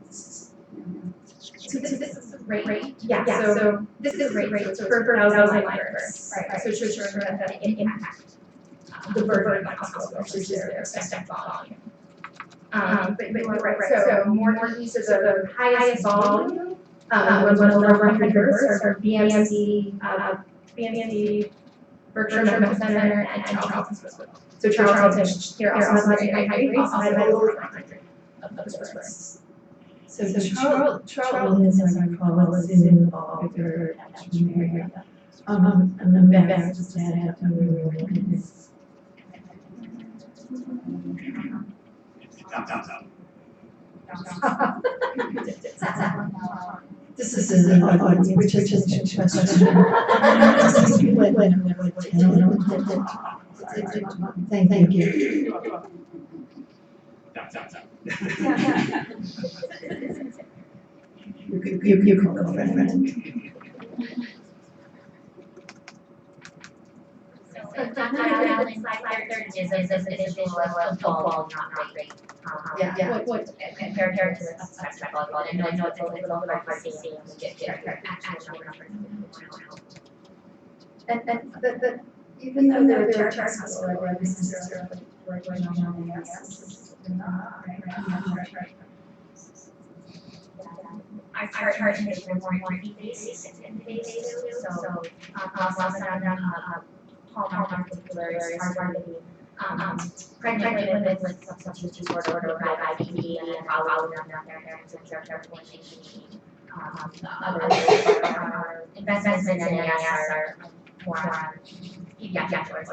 So this is rate. Yeah. So this is rate. So for 1,000 lives, right? So to ensure that it impact the burden on hospitals, which is their expected volume. But you're right. So more cases of the highest volume, ones over 100 births are BMC, Berkshire Medical Center, and Charlton Hospital. So Charlton here also has very high rates, also has over 100 of those births. So Charlton, as I recall, is in the Baltimore catchment area. And the best is that have to really Down. This is an audience, which is a question. Thank you. Down. You can go, friend. So down in slide 30 is this additional football not rate. What compared to the spectacle, and I know it's a little hard to see and get actual numbers. And even though there are charts where this is we're going on, yes, Our chart is more based in phase 2, so hallmark particulars are targeting pregnant with substance use disorder, IPD, and follow them down there in terms of coordination. Other investments in NAS are more on pediatrics.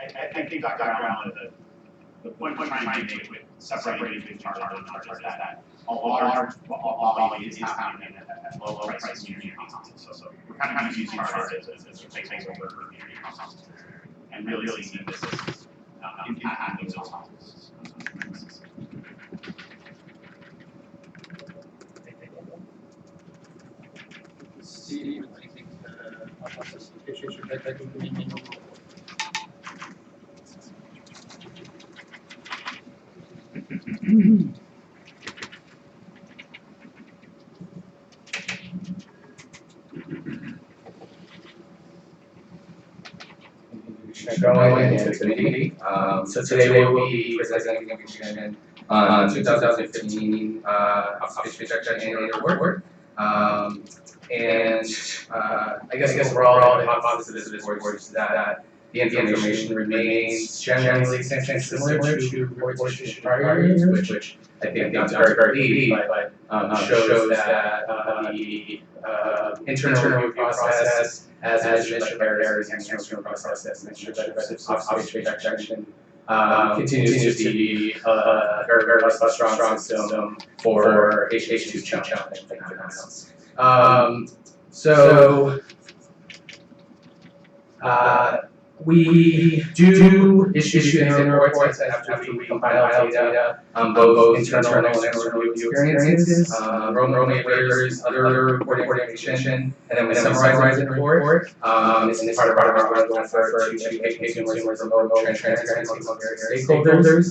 I think Dr. Allen, the point I'm trying to make with separating between charter and non-charter is that a large volume is happening at low price community hospitals. So we're kind of using charter as a placeholder for community hospitals, and really seeing this as impacting those hospitals. Steve, I think classification should have taken the meaning of going into the committee. So today we'll be presenting information on 2015 Opioid Annual Report. And I guess overall the hypothesis of this report is that the information remains generally similar to reports issued prior years, which I think is very key, but shows that the internal review process, as mentioned by Eric's internal process, ensures that obfuscation continues to be a very strong system for H2 challenge. So we do issue annual reports after we compile data, both internal and external review experiences, enrollment waivers, other reporting information, and then we summarize the report. It's part of our ongoing effort to educate consumers and promote transparency among stakeholders.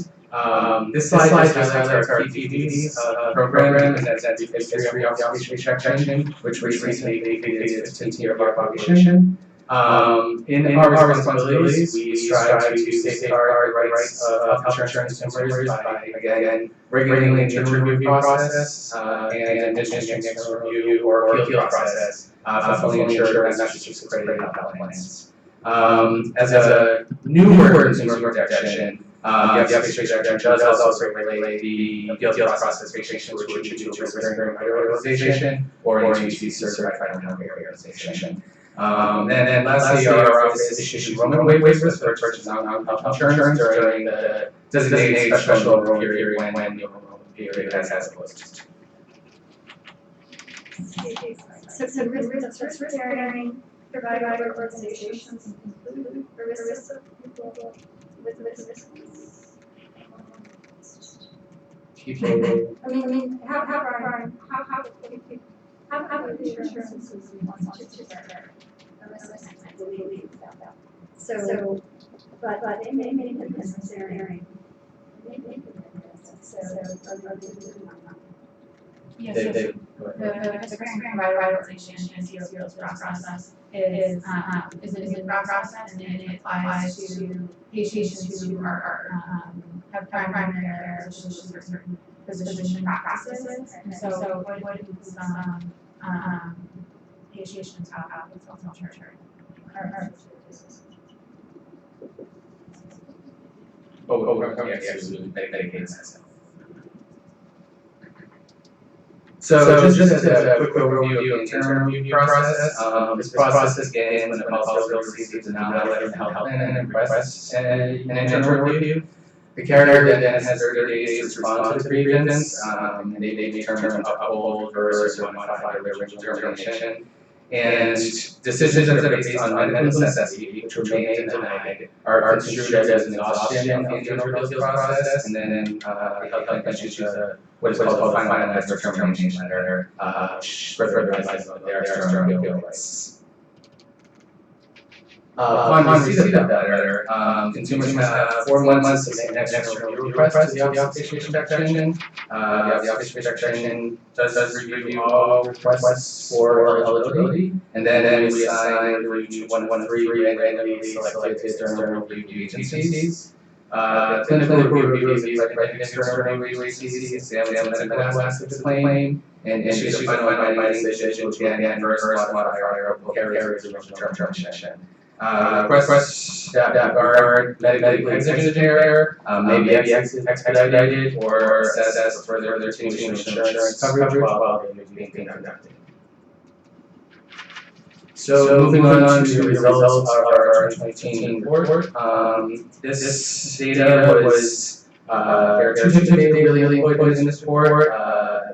This slide highlights our QIPP program, and that's the history of the outreach section, which recently completed its 15th year of our population. In our responsibilities, we strive to safeguard the rights of health insurance consumers by, again, regulating the internal review process and external review or appeal process, fully ensure that Massachusetts accredited health plans. As a newer consumer protection, the FHA section does also regulate the appeals process for patients who are due to a registering organization or an HCC certified health organization. And then lastly, our office issues enrollment waivers for purchase non-health insurance during the designated special enrollment period when the enrollment period has closed. So risk sharing provided by organizations include the risks of people with risks. I mean, how would the insurances want to share? So, but they may make it necessary Yeah, They- so they- the Spring revitalization and COPO's process is a process, and it applies to patients who have primary care associations with certain physician practices. And so what do some patients have with self-insured or Yeah, absolutely, Medicaid system. So just as a quick overview of the internal review process, this process begins when the hospital receives a denial letter from the health plan and requests an internal review. The carrier then has 30 days to respond to the grievance, and they may determine uphold versus modify their original determination. And decisions that are based on medical necessity, which remain denied, are construed as an exhaustion of the internal review process, and then the health plan issues what is called a finalized determination letter, which further advises on their external review rights. Upon receipt of that letter, consumers have 4 months to submit an external review request to the Office of Patient Protection. The Office of Patient Protection does review all requests for eligibility, and then we assign the review to 113 randomly selected external review agencies. Clinical review is led by the external review agency, examines the medical aspects of the claim, and issues a final binding decision to again reverse, modify, or carrier's original determination. Requests that regard medically exigent care may be expedited or assessed for further continuation of insurance coverage while they are being conducted. So moving on to the results of our 2018 report. This data was there are two data really important in this report.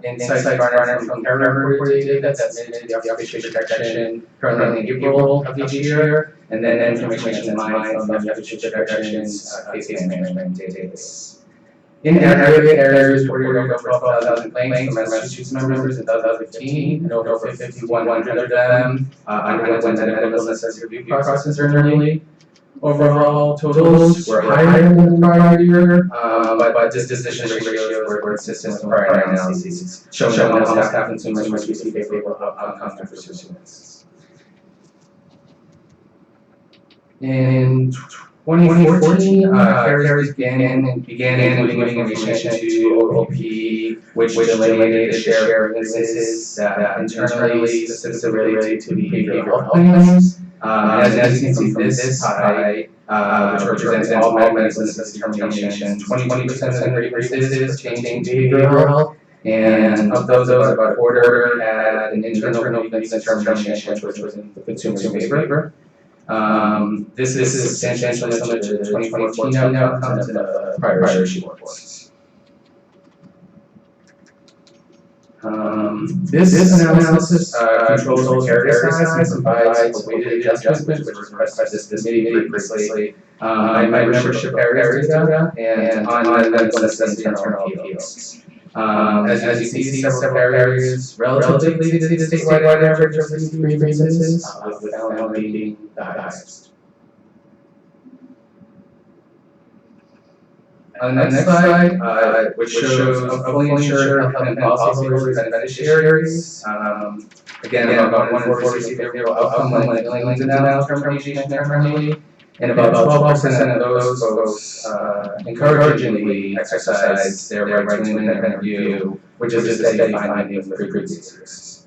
Insights garnered from carrier reported data that's submitted to the Office of Patient Protection currently in April of each year, and then information that's mined from the Office of Patient Protection's case management database. In aggregate, carriers reported over 12,000 complaints from Massachusetts members in 2015, and over 5,100 of them underwent medical necessity review process internally. Overall totals were higher than the prior year, but disposition ratios were consistent with prior analyses, showing that almost half consumers received favorable outcomes for pursuance. In 2014, carriers began including information to OPP, which eliminated the share of instances that internally specifically related to behavioral health claims. As you can see from this pie, which represents all medical necessity determination, 20% of the grievances pertain to behavioral health, and of those, about a quarter had an internal grievance determination, which was in the consumer's favor. This is substantially similar to the 2014 outcomes in the prior issue reports. This analysis controls the carrier size and provides a weighted adjustment, which was requested by this committee previously by membership carriers data and on medical necessity internal appeals. As you see, several carriers relatively exceed the statewide average of these grievances, with Allen being the highest. On the next slide, which shows a fully insured health plan policyholders and beneficiaries. Again, about 1 in 4 receive favorable outcome when dealing with denial termination internally, and about 12% of those folks encouragingly exercise their right to an independent review, which is a steady finding with previous years.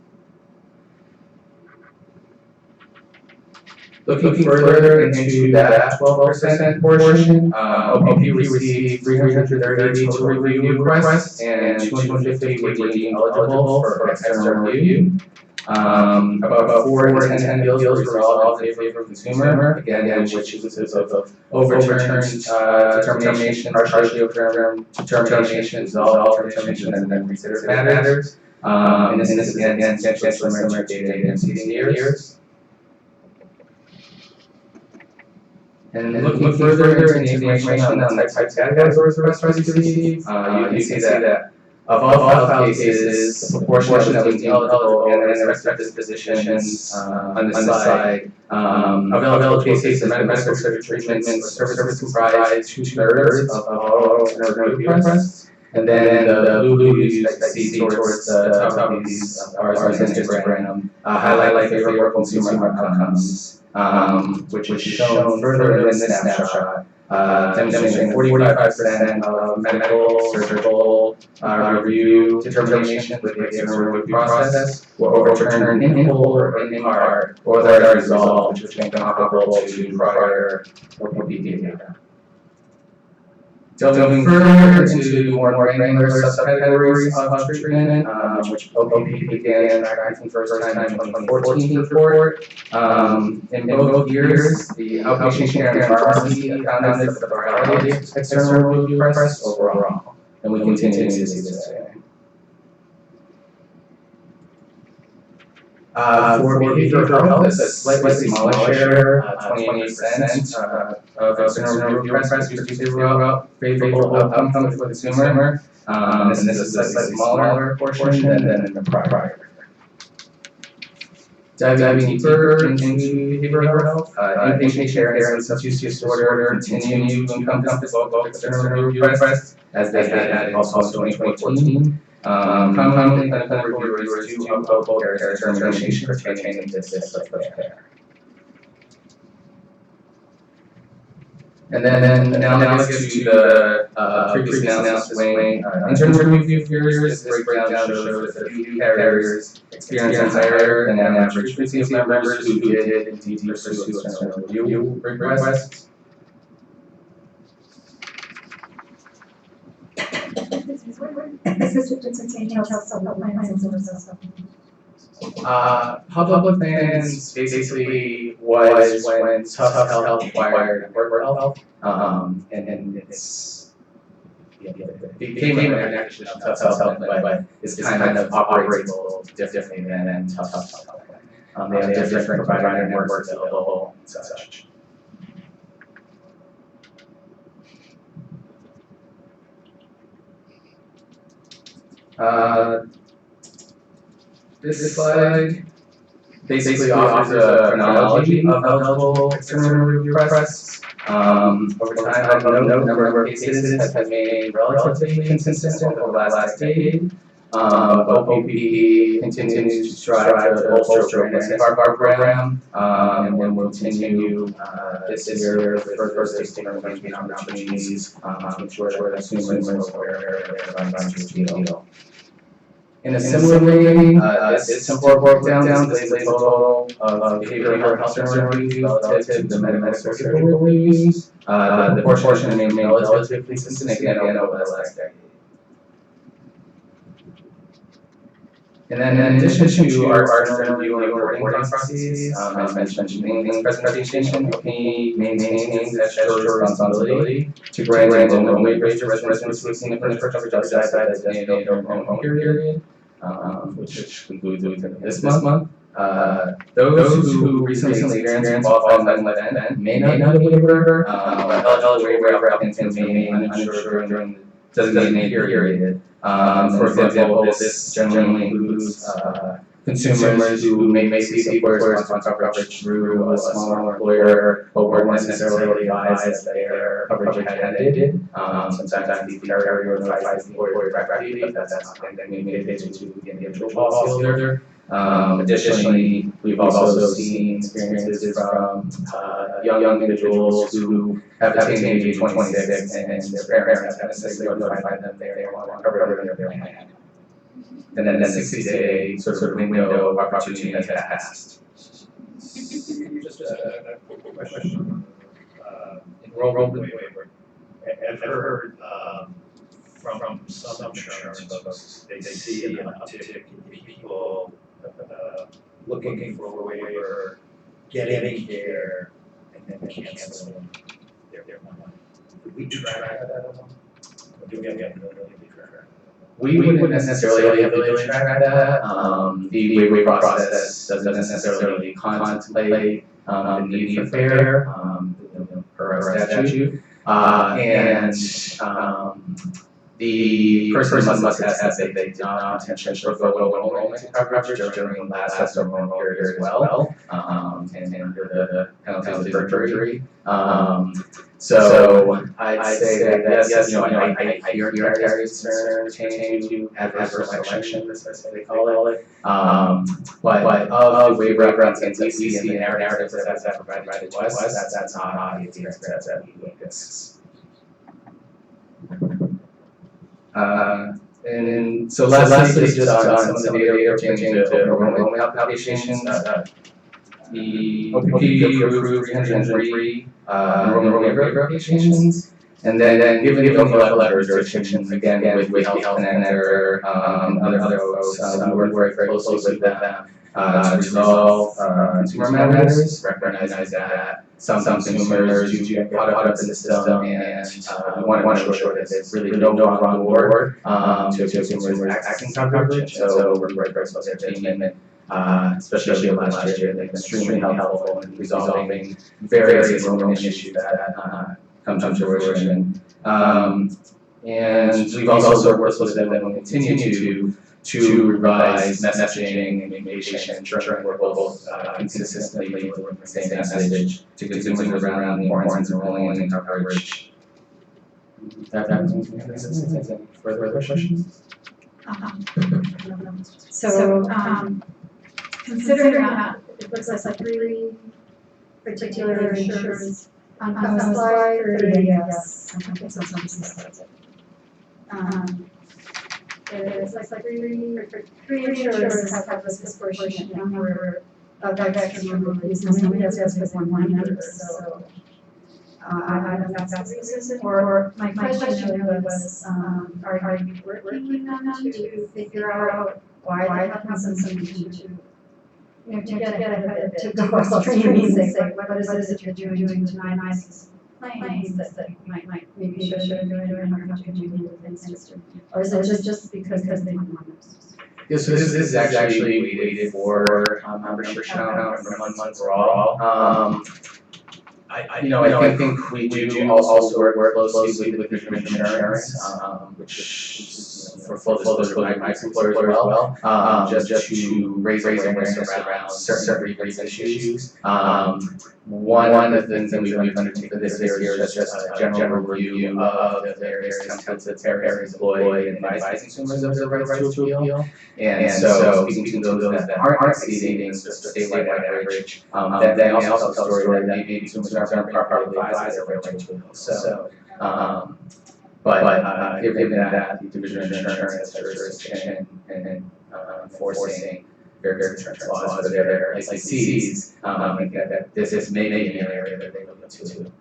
Looking further into that 12% portion, OPP received 330 total review requests and 250 were deemed eligible for external review. About 4 in 10 appeals were resolved in favor of the consumer, again, which is of overturned determination, partially overturned determination, resolved determination, and then reconsidered matters. And this is again substantially similar to data in preceding years. And looking further into the information on the types of categories requests received, you can see that Of all filed cases, the proportion of eligible and unexpected dispositions on this slide, of eligible cases and medical treatments or services comprise 2/3 of all alternative review requests. And then the blue views that you see towards the top of these bars on this histogram highlight favorable consumer outcomes, which is shown further in this snapshot, demonstrating 45% of medical, surgical review determinations with the external review process were overturned in whole or in part, or that are resolved, which make them comparable to prior OPP data. Delving further into more granular subcategories of treatment, which OPP began tracking first time in 2014 report. In both years, the outpatient care and pharmacy accounted for the variety of external review requests overall, and we continue to see this today. For behavioral health, it's a slightly smaller share, 28% of external review requests used to throughout favorable outcomes for the consumer. And this is a slightly smaller portion than the prior. Diving deeper into behavioral health, inpatient care and substance use disorder continue to encompass both external review requests, as they had also in 2014. Commonly, clinical reviewers do uphold care determination pertaining to this type of care. And then now let's get to the previously announced swing. Internal review periods, this breakdown shows that a few carriers experience higher than average frequency of members who did indeed pursue external review requests. Public plans basically was when tough health acquired work health, and it's it became an acquisition of tough health, but it's kind of operates a little differently than tough health. They have different provider networks available and such. This slide basically offers a chronology of eligible external review requests. Over time, I've noted the number of cases has remained relatively consistent over the last decade. OPP continues to strive to bolster awareness of our program, and we'll continue this year with further stakeholder engagement opportunities to ensure that consumers are aware of their rights to appeal. In a similar way, this simple breakdown displays the total of behavioral health external reviews relative to the medical surgical reviews. The portion remained relatively consistent again over the last decade. And then in addition to our external review and reporting processes, as mentioned in this presentation, OPP maintains that statutory responsibility to grant enrollment waivers to residents seeking insurance coverage outside the designated enrollment period, which concludes this month. Those who recently experienced qualifying event may not have a waiver, but eligible waiver applicants remain uninsured during the designated period. For example, this generally includes consumers who may seek employer sponsored coverage through a smaller employer, but weren't necessarily advised that their coverage had ended. Sometimes the carrier notifies the employer directly, but that's not communicated to the individual policyholder. Additionally, we've also seen experiences from young individuals who have attained the age of 26 and their parents have necessarily notified them they want coverage under their plan. And then the 60-day sort of window of opportunity has passed. Just a quick question on enrollment waiver. I've heard from some insurance folks, they see an uptick in people looking for a waiver, getting care, and then canceling their money. Do we track that at all? Or do we have the ability to track that? We wouldn't necessarily have the ability to track that. The waiver process doesn't necessarily contemplate the need for care per our statute. And the person must attest that they did not intentionally forego enrollment coverage during the last enrollment period as well, and the penalties of perjury. So I'd say that yes, I hear Carrie's concern pertaining to adverse selection, as they call it. But of the waiver grounds that we see in the narrative that provided to us, that's not the experience that we witness. And so lastly, just on some of the data pertaining to enrollment applications, the OPP approved 303 enrollment waiver applications, and then given the overlap of jurisdictions, again with Health Connector and other folks, we work very closely with them to resolve consumer matters, recognize that some consumers do get caught up in the system, and we want to ensure that there's really no wrong board to consumers accessing coverage. So we're very close to their team, and especially last year, they've been extremely helpful in resolving various enrollment issues that come to fruition. And we've also worked with them and will continue to revise messaging and communication, ensuring we're both consistently delivering the same message to consumers around the importance of enrolling in coverage. Further questions? So, considering that it looks like 3 particular insurers on the slide, or yes, I think it's on some slides. It looks like 3 insurers have this disproportionate number of extra movies, and somebody else has 100, so I don't know if that's the reason, or my question was, are you working with them to figure out why that happens and to get ahead of it, to go upstream and say, what is it you're doing to minimize these claims that maybe should have been doing or have to do with things, or is it just because they don't want to? Yeah, so this is actually weighted for restriction amount from months overall. I think we do also work closely with different insurance, which is for full disclosure, my employer as well, just to raise awareness around certain grievance issues. One of the things that we've undertaken this year is just a general review of the various templates that carriers employ and advise consumers of their rights to appeal. And so speaking to those that aren't exceeding the statewide average, then also tell the story that maybe consumers aren't properly advised of their right to appeal. So, but given that the Division of Insurance has jurisdiction in enforcing various insurance laws for their licensees, I think that this may be an area that they look into.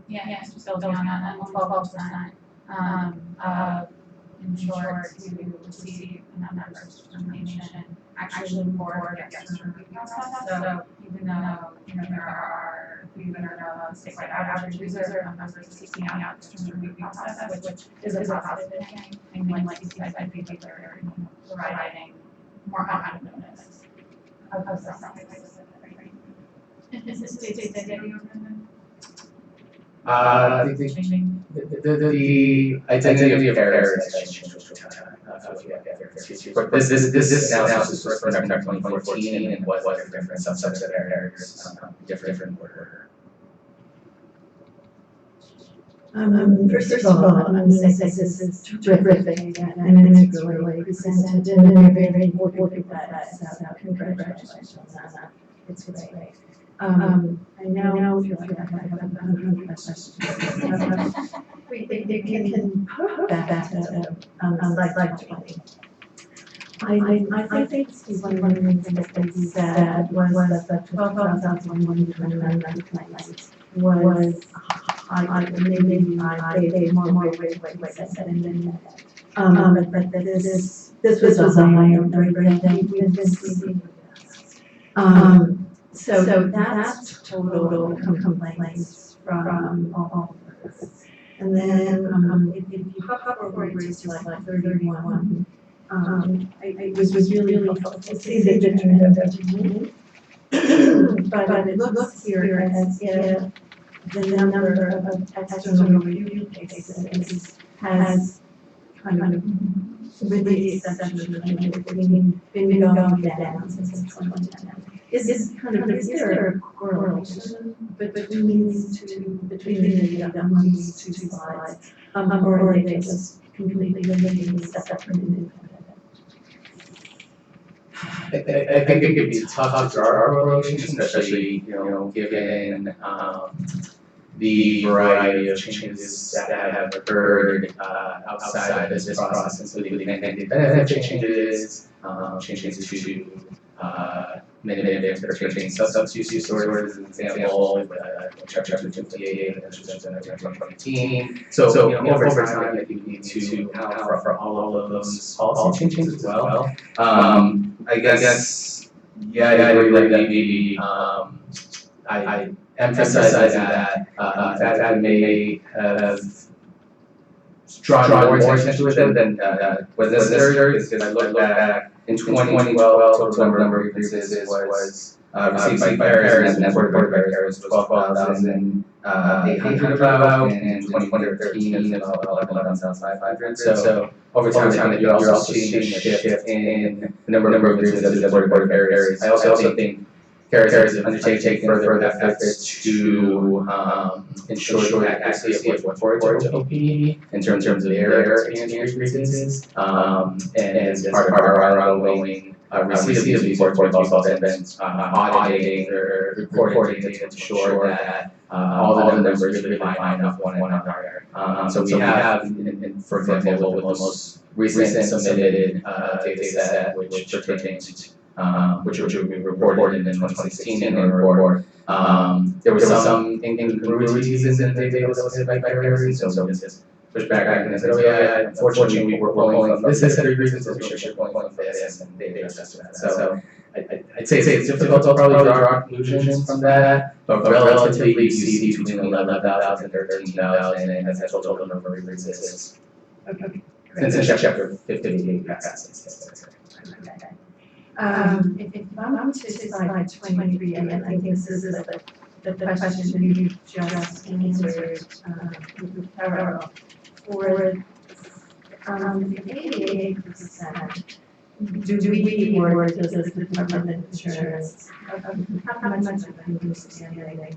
Yes, still going on that 12% insured to receive a number of determination actually for the external review process. So even though there are statewide average users or members seeking out external review process, which is a positive thing, and we like to see that people are providing more kind of notice of something specific. Is this state the identity of carriers has changed over time. But this is now for 2014 and what different subsets of carriers, different order. First of all, I'm going to say this is terrific, and it's really presented in a very important way. So congratulations on that. It's great. I now feel like I have 100 questions. We can put that like 20. I think one of the things that they said was that 12,129 claims was maybe they more weight, but this was a higher number than we've been seeing. So that's total complaints from all of us. And then if you hop over to like 31, it was really helpful to see the different but it looks here as if the number of external review cases has kind of with the exception of been going down since 2010. Is there a correlation between these two slides, or are they just completely separate and independent? I think it could be tough to draw a correlation, especially, given the variety of changes that have occurred outside of this process, including benefit changes, changes to mitigating prescription substance use disorders, as an example, with Chapter 258, which was in 2018. So, over time, I think we need to account for all of those policy changes as well. I guess, I agree that maybe I emphasize that that may have drawn more attention to it than was necessary, because I looked back in 2012, total number of grievances was received by carriers, and network by carriers was 12,800 about, and in 2013 it was about 11,500. So over time, I think you're also seeing a shift in the number of grievances reported by carriers. I also think carriers have undertaken further efforts to ensure the accuracy of what's reported to OPP in terms of their experience grievances. And as part of our ongoing receipt of these reports, we've also been auditing or reporting to ensure that all the numbers really line up one another. So we have, for example, with the most recent submitted data set, which pertains which we reported in the 2016 annual report. There were some incongruities in the data that was submitted by carriers, so we just pushed back and said, unfortunately, we were pulling from this set of grievances, we should be pulling from this, and they adjusted that. So I'd say it's difficult to probably draw conclusions from that, but relatively you see between 11,000 and 13,000, and that's the total number of grievances. Okay. Since Chapter 58 passed. If I'm to slide 23, and I think this is the question you just answered with parallel, for the 88%, do we or does the Department of Insurance, how much of an understanding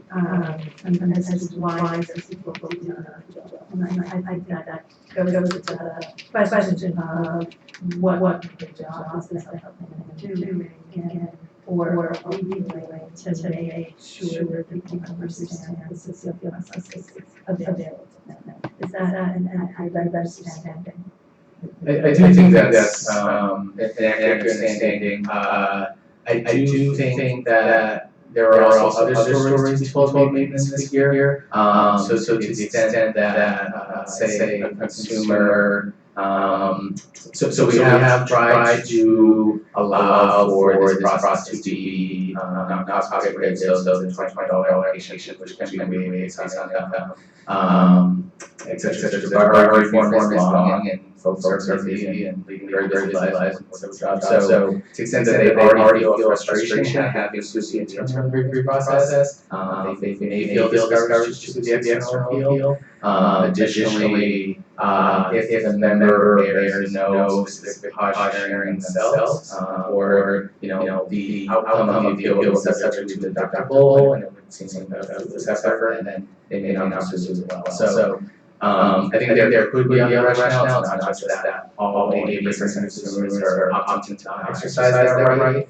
and as to why this is what we do? And I think that goes to the question of what the job is that doing, and or are we doing to make sure that people understand this is available to them? Is that an accurate understanding? I do think that's an accurate understanding. I do think that there are also other stories to be told maybe this year. So to the extent that, say, a consumer, so we have tried to allow for this process to be non-cost prohibitive, so the $20 allocation, which can be waived based on income, etc. The our reform is long, and folks are busy and leading very busy lives and work jobs. So to the extent that they already feel frustration having to see the internal review process, they may feel discouraged to do the external appeal. Additionally, if a member bears no specific cost sharing themselves, or the outcome of the appeal was subject to the deductible, and it would seem like that was effort, and then they may not pursue as well. So I think there could be other rationales, not just that all 80% of consumers are opting to exercise that right.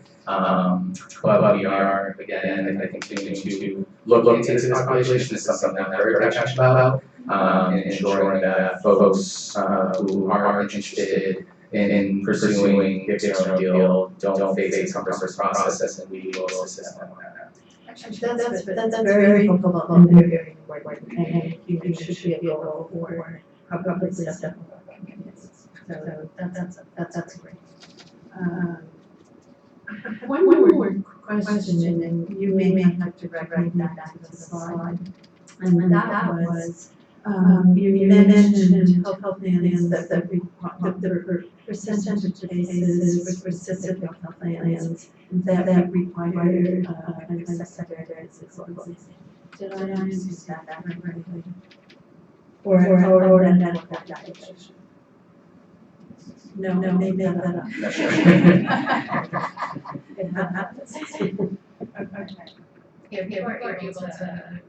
But we are, again, I think, continuing to look into this population is something that I'm very passionate about, and ensuring that folks who are interested in pursuing the external appeal don't face a cumbersome process, and we will assist them on that. Actually, that's very helpful and very important, and you should be able for public stuff. So that's great. One more question, and you may have to direct me back to the slide, and that was you mentioned health plans that the percentage of cases with specific health plans that require kind of secondary assistance. Did I understand that correctly? Or that application? No, make that up. Not sure. It happens. Okay. If you were able to,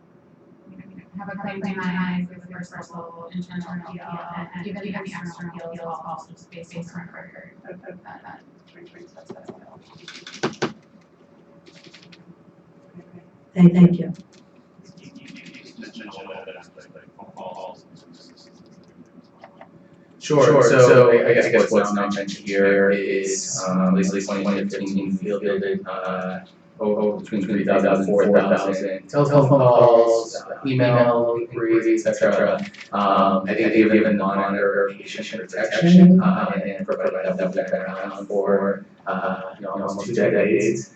have a claim behind with the first level internal appeal, and even the external appeal is also just based on current record of that brings us to that. Thank you. You mentioned a little bit of like phone calls. Sure, so I guess what's not mentioned here is, at least 2015 fielded, between 3,000 and 4,000 telephone calls, email inquiries, et cetera. I think they've given non-monitor patient protection, and provided that background for, almost 2 decades.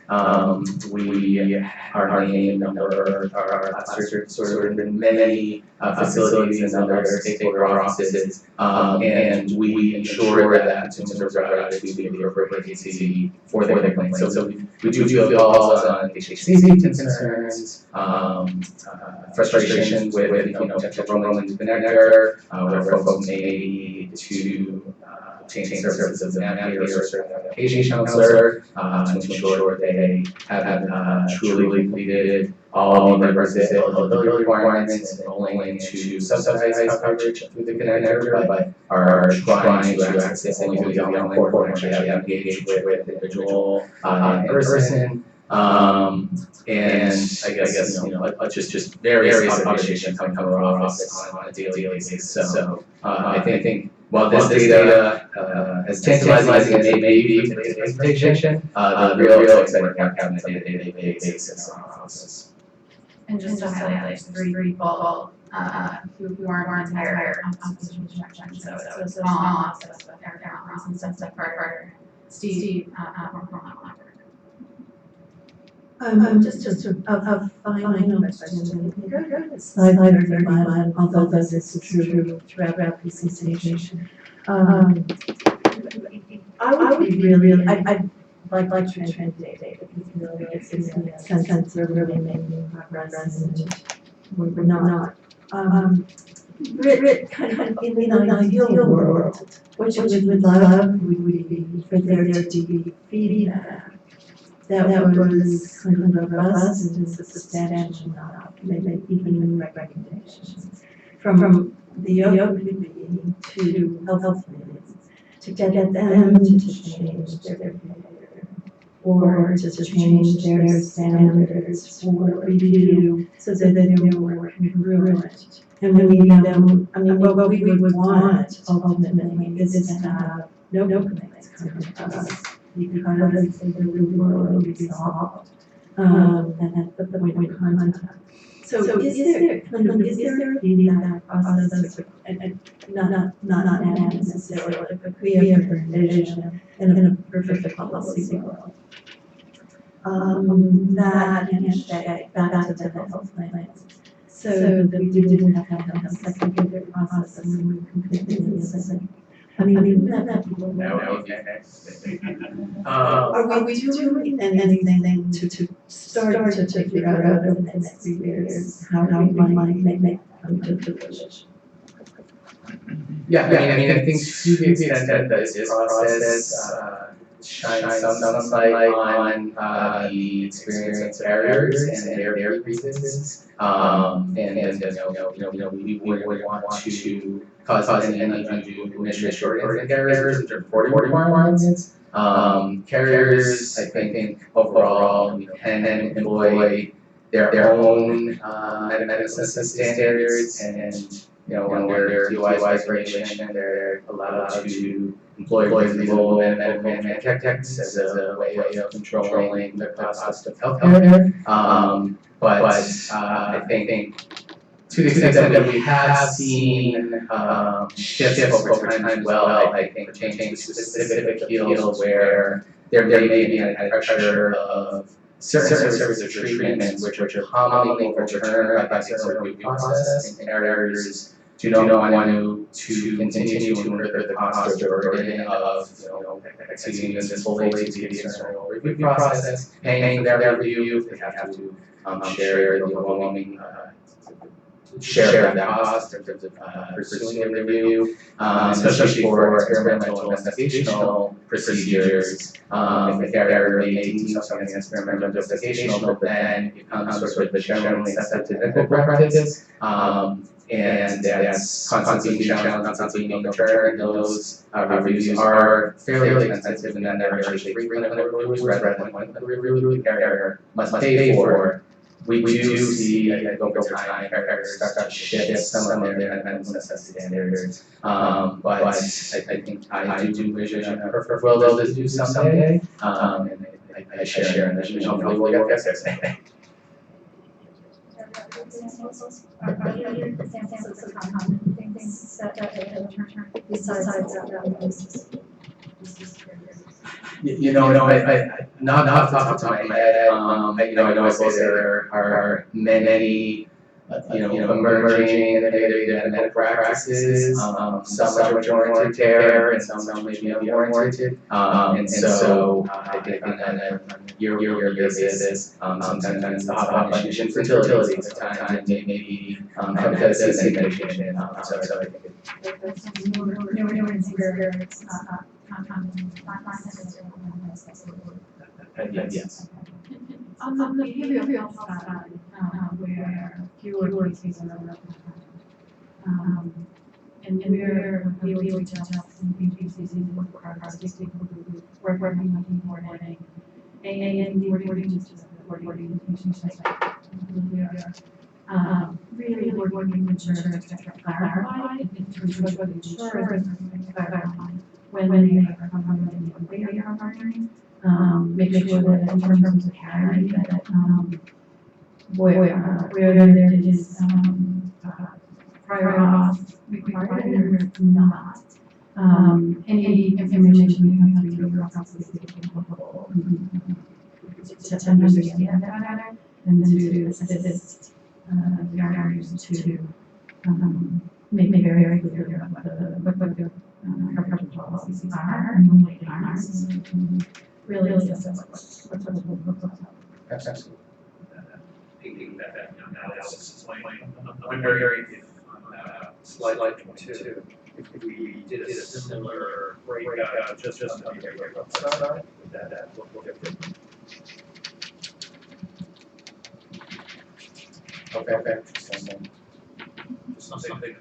We are named number, our officers sort of in many facilities and other stakeholder offices. And we ensure that consumers are routed to the appropriate agency for their complaints. So we do field calls on patient safety concerns, frustrations with potential roaming connector, where folks may need to obtain services of the navigator or patient counselor to ensure they have truly completed all the requisite eligibility requirements and enrolling into subsidized coverage through the connector, but are trying to access only through the online portal and actually have engaged with the individual in person. And I guess just various observations come from our office on a daily basis. So I think while this data, as tantalizing as it may be for today's presentation, the real exciting work happens on a day-to-day basis in our office. And just to highlight three people who aren't hired on constitutional protection, so it's a small office, but they're down and stuff like Carter, Steve, Just a final question. Slide 31, although this is true throughout the presentation. I would be really, I'd like to translate data because it's in the sense of really making progress and we're not. Kind of in an ideal world, which we would love would be for there to be feedback that was kind of robust and substantial enough, maybe even recommendations from the OPP to health committees to get them to change their behavior or to change their standards for review so that they're more congruent. And we need them, I mean, what we would want ultimately is to have no complaints coming from us because they really were resolved at the point of contact. So is there a feedback process, and not necessarily, but we have envisioned in a perfect policy world that can check back to the health plans, so that we didn't have to have a second process and we completely listen. I mean, that people know. Are we doing anything to start to figure out over the next few years how we might make come to fruition? Yeah, I mean, I think to the extent that this process shines some light on the experience of carriers and their reasons, and we wouldn't want to cause any undue administrative burden on carriers in terms of reporting requirements. Carriers, I think overall, can employ their own medicine standards, and under DOI's regulation, they're allowed to employ reasonable medical management tactics as a way of controlling the cost of healthcare. But I think to the extent that we have seen shifts over time as well, I think pertaining to specific fields where there may be a pressure of certain services or treatments which are commonly overturned by the review process, and carriers do not want to continue to incur the cost or burden of executing this fully to the external review process, paying for their review. They have to share the overwhelming share that cost in terms of pursuing a review, especially for experimental investigational procedures. If the carrier may deem something as experimental investigational, but then it becomes sort of a generally accepted medical practice, and that's constantly being challenged, constantly being overturned. Those reviews are fairly expensive, and then they're actually free clinical reviews rather than one clinical review the carrier must pay for. We do see, I think, over time, carriers start to shift some of their medical necessity standards. But I think I do envision a perfect world to do someday, and I share in that vision. Hopefully we'll get there. Examples of common things that besides that. You know, I not off the top of my head, I know I suppose there are many, emerging and innovative medical practices, some which are warranted care and some which may be unwarranted. And so I think on a year basis, sometimes the hot button issue is fertility, sometimes it may be hepatitis medication. So I think yes. On the behavioral health side, where fewer cases are and we're really just in BGCs with progress, we're working on coordinating, and coordinating patients like we are really working with insurers to clarify to ensure that the insurers clarify when they are coming and where they are partnering. Make sure that in terms of carrying that where there is prior auth required and not. Any information we have to do are constantly available to understand that better and to assist the carriers to make very clear what their coverage policies are and what they aren't. So we can really assess what's Absolutely. Thinking that analysis point, I'm wondering if on slide 22, if we did a similar breakout just on the behavioral side, would that look different? Okay. Just something.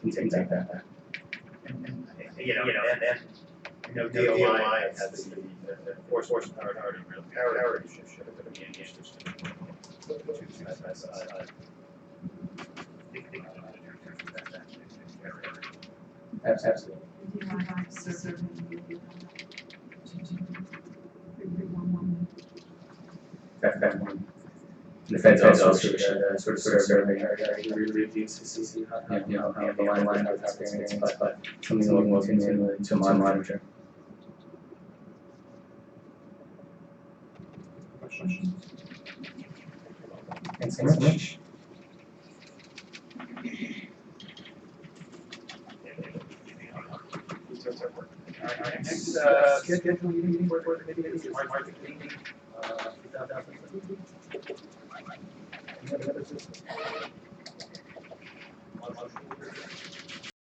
We take that. And DOI has the force parity should be engaged. Absolutely. That one. The feds also sort of survey reviews to see how the line of experience, but something we'll continue to monitor. Thanks so much. Our next scheduled meeting for the committee is March 18th, 2017. Any other business?